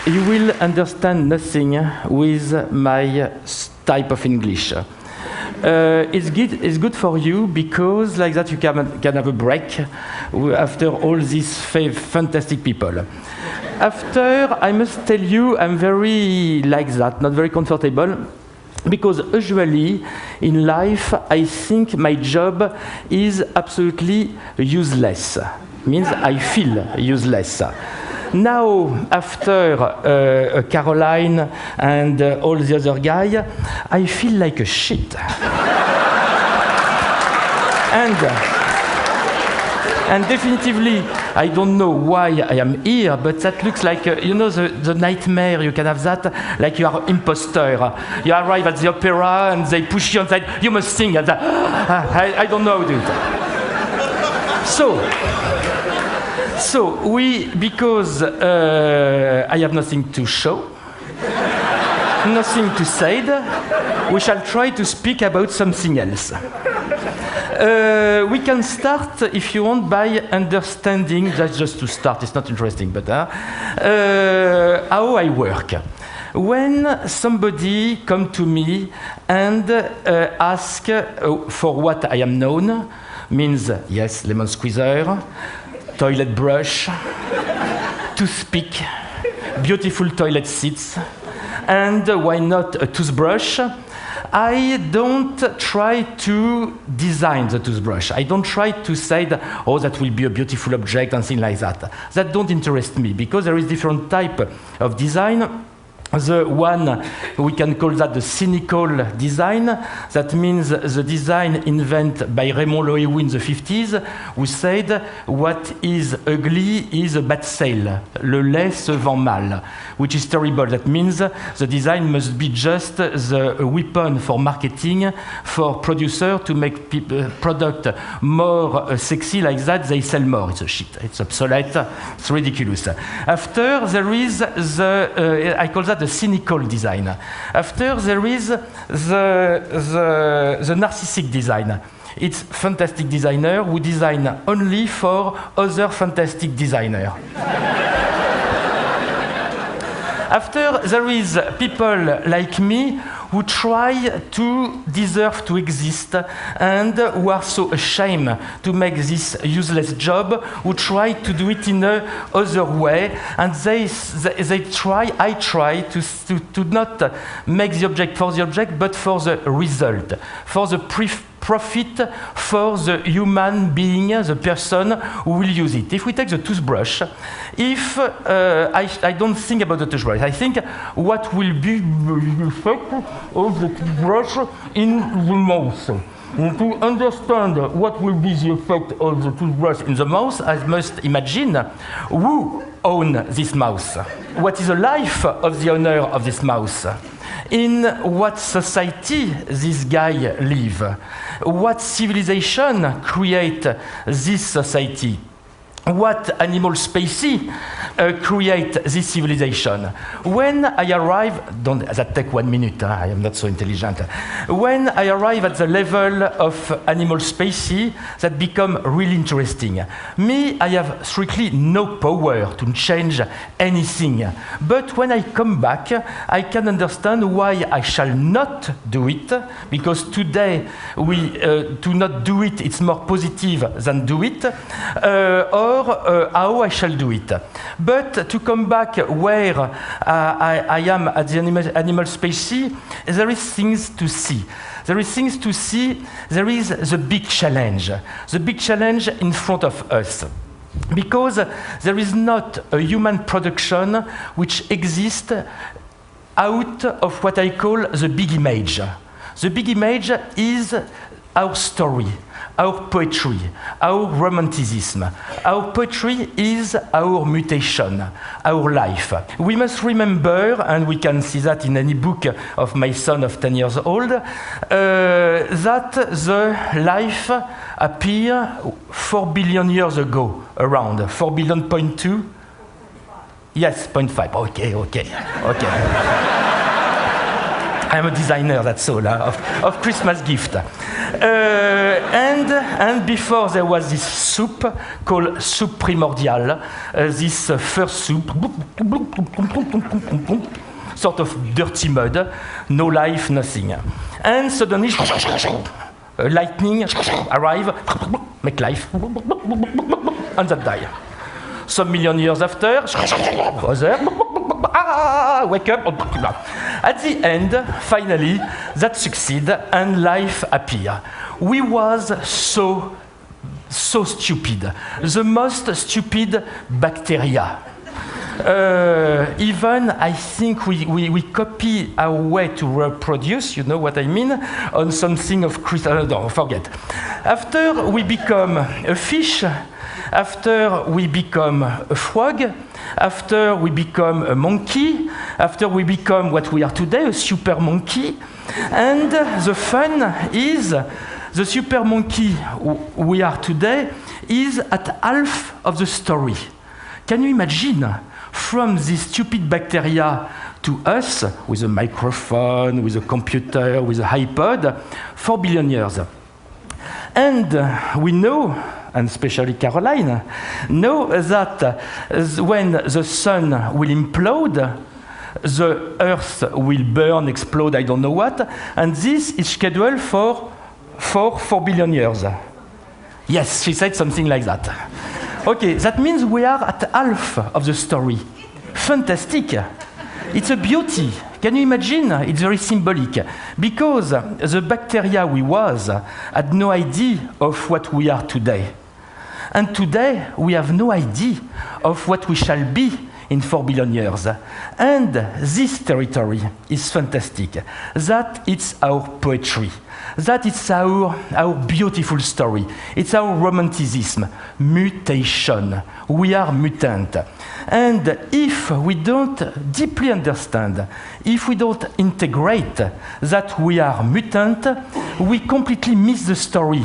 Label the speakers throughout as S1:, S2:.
S1: you will understand nothing with my type of English. It's good for you because like that you can have a break after all these fantastic people. After, I must tell you, I'm very like that, not very comfortable, because usually in life I think my job is absolutely useless. Means I feel useless. Now, after Caroline and all the other guys, I feel like a shit. And definitively, I don't know why I am here, but that looks like, you know, the nightmare, you can have that, like you are an imposter. You arrive at the opera and they push you inside, you must sing, and I don't know, dude. So because I have nothing to show, nothing to say, we shall try to speak about something else. We can start, if you want, by understanding, that's just to start, it's not interesting, but how I work. When somebody comes to me and asks for what I am known, means, yes, lemon squeezer, toilet brush, toothpick, beautiful toilet seats, and why not a toothbrush? I don't try to design the toothbrush. I don't try to say that, oh, that will be a beautiful object and things like that. That don't interest me because there is different type of design. The one, we can call that the cynical design. That means the design invented by Raymond Loewy in the 50s, who said, what is ugly is a bad sale. Le lait se vend mal, which is terrible. That means the design must be just the weapon for marketing, for producer to make product more sexy like that, they sell more. It's a shit. It's obsolete. It's ridiculous. After, there is the, I call that the cynical design. After, there is the narcissistic design. It's fantastic designer who design only for other fantastic designer. After, there is people like me who try to deserve to exist and who are so ashamed to make this useless job, who try to do it in a other way, and I try to not make the object for the object, but for the result, for the profit for the human being, the person who will use it. If we take the toothbrush, if I don't think about the toothbrush, I think what will be the effect of the toothbrush in the mouth. And to understand what will be the effect of the toothbrush in the mouth, I must imagine who owns this mouth. What is the life of the owner of this mouth? In what society this guy live? What civilization create this society? What animal species create this civilization? When I arrive, that take 1 minute, I am not so intelligent. When I arrive at the level of animal species, that become really interesting. Me, I have strictly no power to change anything. But when I come back, I can understand why I shall not do it, because today, to not do it, it's more positive than do it, or how I shall do it. But to come back where I am at the animal species, there is things to see. There is things to see. There is the big challenge. The big challenge in front of us. Because there is not a human production which exists out of what I call the big image. The big image is our story, our poetry, our romanticism. Our poetry is our mutation, our life. We must remember, and we can see that in any book of my son of 10 years old, that the life appeared 4 billion years ago, around 4 billion, 0.2? Yes, 0.5. Okay. I'm a designer, that's all, of Christmas gift. And before there was this soup called soup primordial, this first soup, sort of dirty mud, no life, nothing. And suddenly, lightning arrive, make life, and that die. Some million years after, wake up. At the end, finally, that succeed and life appear. We was so stupid, the most stupid bacteria. Even I think we copy our way to reproduce, you know what I mean, on something of crystal. No, forget. After we become a fish, after we become a frog, after we become a monkey, after we become what we are today, a super monkey, and the fun is the super monkey we are today is at half of the story. Can you imagine? From this stupid bacteria to us, with a microphone, with a computer, with an iPod, 4 billion years. And we know, and especially Caroline, know that when the sun will implode, the Earth will burn, explode, I don't know what, and this is scheduled for 4 billion years. Yes, she said something like that. Okay, that means we are at half of the story. Fantastic. It's a beauty. Can you imagine? It's very symbolic. Because the bacteria we was had no idea of what we are today. And today, we have no idea of what we shall be in 4 billion years. And this territory is fantastic. That it's our poetry. That it's our beautiful story. It's our romanticism. Mutation. We are mutant. And if we don't deeply understand, if we don't integrate that we are mutant, we completely miss the story.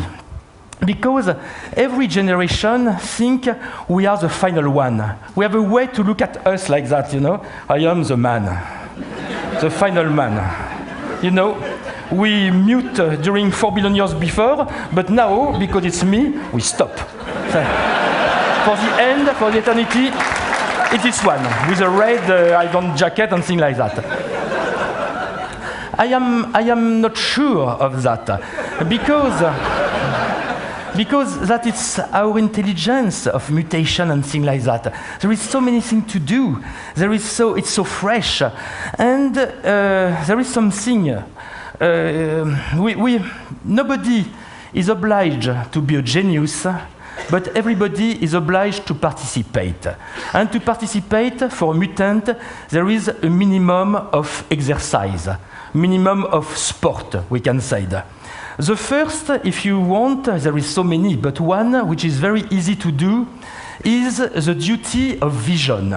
S1: Because every generation think we are the final one. We have a way to look at us like that, you know. I am the man, the final man. You know, we mute during 4 billion years before, but now, because it's me, we stop. For the end, for the eternity, it is one, with a red jacket and things like that. I am not sure of that, because that is our intelligence of mutation and things like that. There is so many things to do. It's so fresh, and there is something. Nobody is obliged to be a genius, but everybody is obliged to participate. And to participate for a mutant, there is a minimum of exercise, minimum of sport, we can say that. The first, if you want, there is so many, but one which is very easy to do is the duty of vision.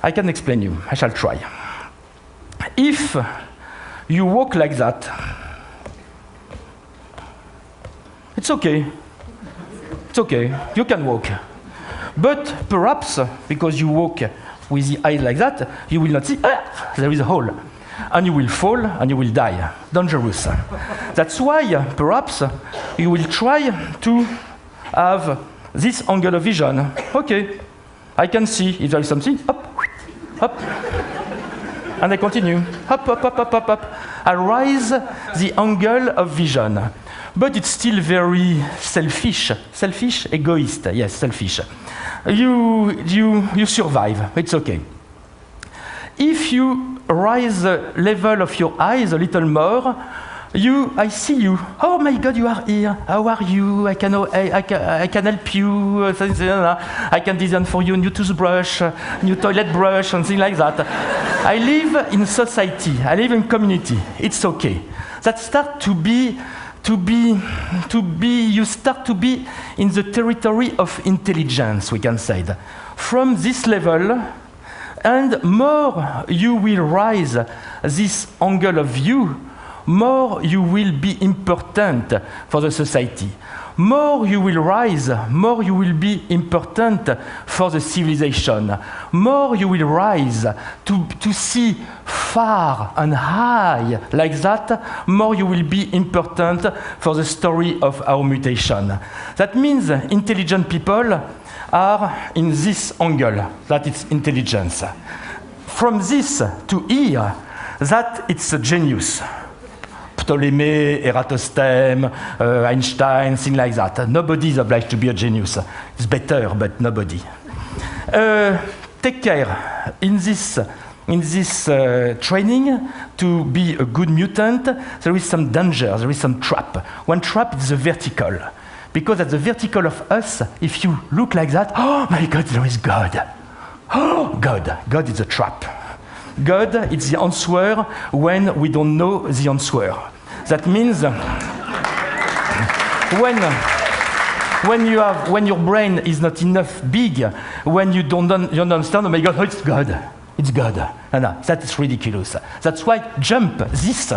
S1: I can explain you. I shall try. If you walk like that, it's okay. It's okay. You can walk. But perhaps, because you walk with the eye like that, you will not see, there is a hole. And you will fall and you will die. Dangerous. That's why, perhaps, you will try to have this angle of vision. Okay, I can see if there is something. Up, up. And I continue. Up, up, up, up, up, up. I raise the angle of vision. But it's still very selfish. Selfish? Egoist. Yes, selfish. You survive. It's okay. If you raise the level of your eyes a little more, I see you. Oh my God, you are here. How are you? I can help you. I can design for you a new toothbrush, new toilet brush, something like that. I live in society. I live in community. It's okay. That start you start to be in the territory of intelligence, we can say that. From this level, and more you will rise this angle of view, more you will be important for the society. more you will rise, more you will be important for the civilization. More you will rise to see far and high like that, more you will be important for the story of our mutation. That means intelligent people are in this angle, that it's intelligence. From this to here, that it's a genius. Ptolemy, Eratosthenes, Einstein, things like that. Nobody is obliged to be a genius. It's better, but nobody. Take care in this training to be a good mutant. There is some danger, there is some trap. One trap is the vertical. Because at the vertical of us, if you look like that, oh my God, there is God. Oh, God is a trap. God is the answer when we don't know the answer. That means when your brain is not enough big, when you don't understand, oh my God, oh, it's God. No, that is ridiculous. That's why jump this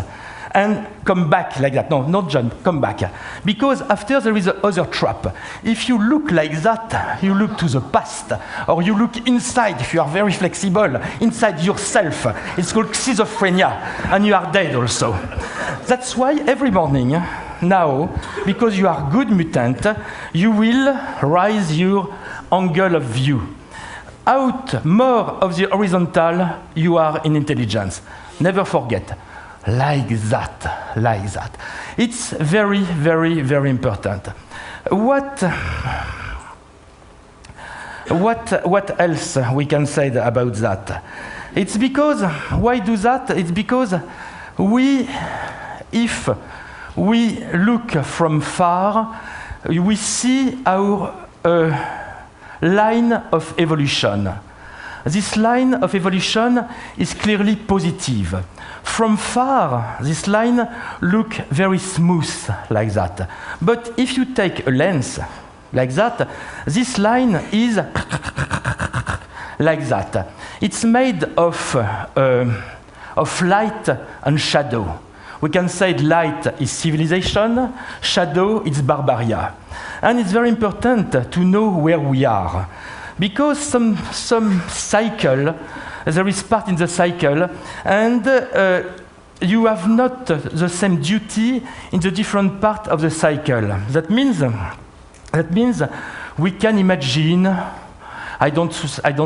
S1: and come back like that. No, not jump, come back. Because after there is another trap. If you look like that, you look to the past, or you look inside, if you are very flexible, inside yourself. It's called schizophrenia, and you are dead also. That's why every morning, now, because you are good mutant, you will raise your angle of view. Out more of the horizontal, you are in intelligence. Never forget. Like that. It's very, very, very important. What else we can say about that? It's because, why do that? It's because if we look from far, we see our line of evolution. This line of evolution is clearly positive. From far, this line looks very smooth like that. But if you take a lens like that, this line is like that. It's made of light and shadow. We can say light is civilization, shadow is barbaria. And it's very important to know where we are. Because some cycle, there is part in the cycle, and you have not the same duty in the different part of the cycle. That means we can imagine. I don't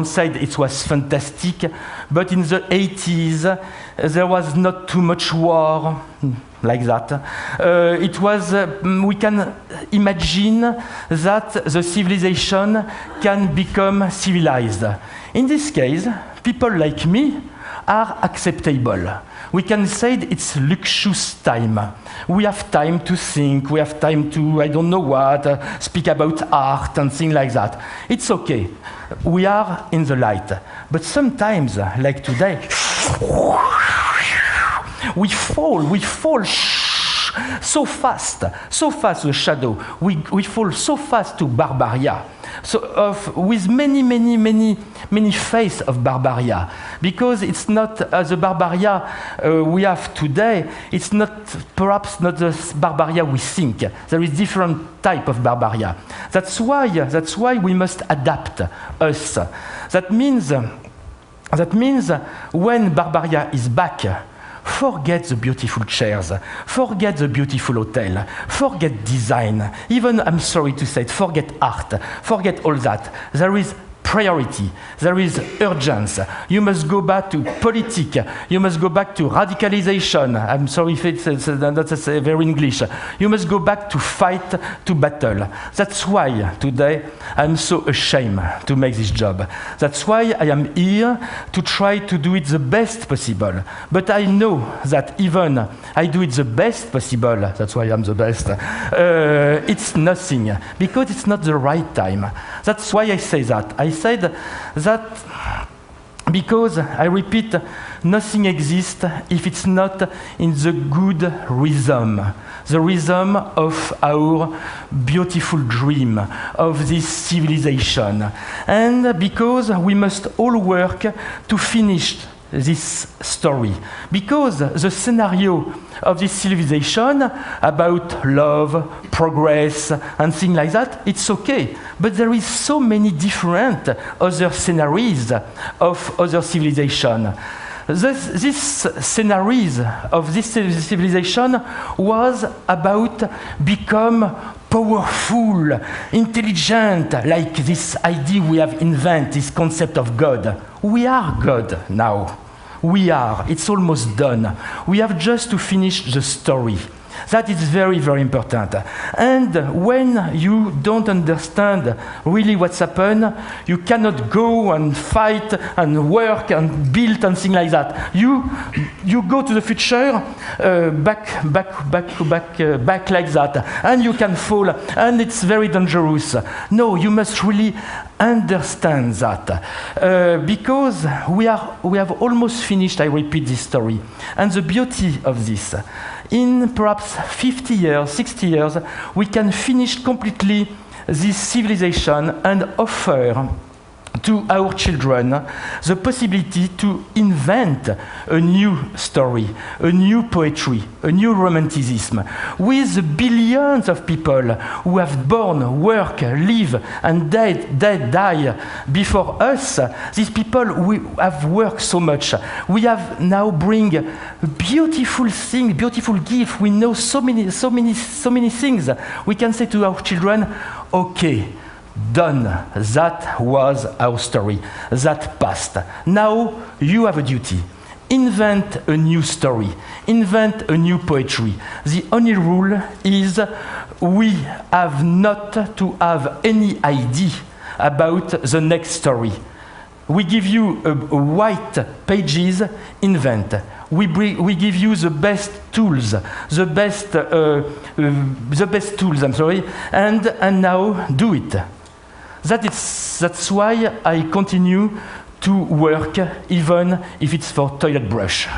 S1: say it was fantastic, but in the 80s there was not too much war like that. We can imagine that the civilization can become civilized. In this case, people like me are acceptable. We can say it's luxurious time. We have time to think, we have time to, I don't know what, speak about art and things like that. It's okay. We are in the light. But sometimes, like today, we fall so fast the shadow. We fall so fast to barbaria. So with many faces of barbaria, because it's not the barbaria we have today. It's perhaps not the barbaria we think. There is different type of barbaria. That's why we must adapt us. That means when barbaria is back, forget the beautiful chairs, forget the beautiful hotel, forget design, even, I'm sorry to say it, forget art, forget all that. There is priority, there is urgency. You must go back to politics, you must go back to radicalization. I'm sorry if it's not very English. You must go back to fight, to battle. That's why today I'm so ashamed to make this job. That's why I am here to try to do it the best possible. But I know that even I do it the best possible, that's why I'm the best, it's nothing, because it's not the right time. That's why I say that. I said that because, I repeat, nothing exists if it's not in the good rhythm, the rhythm of our beautiful dream, of this civilization. And because we must all work to finish this story, because the scenario of this civilization about love, progress, and things like that, it's okay. But there is so many different other scenarios of other civilization. This scenarios of this civilization was about become powerful, intelligent, like this idea we have invented, this concept of God. We are God now. We are. It's almost done. We have just to finish the story. That is very, very important. And when you don't understand really what's happened, you cannot go and fight and work and build and things like that. You go to the future, back like that, and you can fall, and it's very dangerous. No, you must really understand that, because we have almost finished, I repeat this story. And the beauty of this, in perhaps 50 years, 60 years, we can finish completely this civilization and offer to our children the possibility to invent a new story, a new poetry, a new romanticism, with billions of people who have born, work, live, and die before us. These people who have worked so much. We have now bring beautiful things, beautiful gifts. We know so many things. We can say to our children, okay, done. That was our story. That passed. Now you have a duty. Invent a new story. Invent a new poetry. The only rule is we have not to have any idea about the next story. We give you a white pages, invent. We give you the best tools, the best tools, and now do it. That's why I continue to work, even if it's for toilet brush.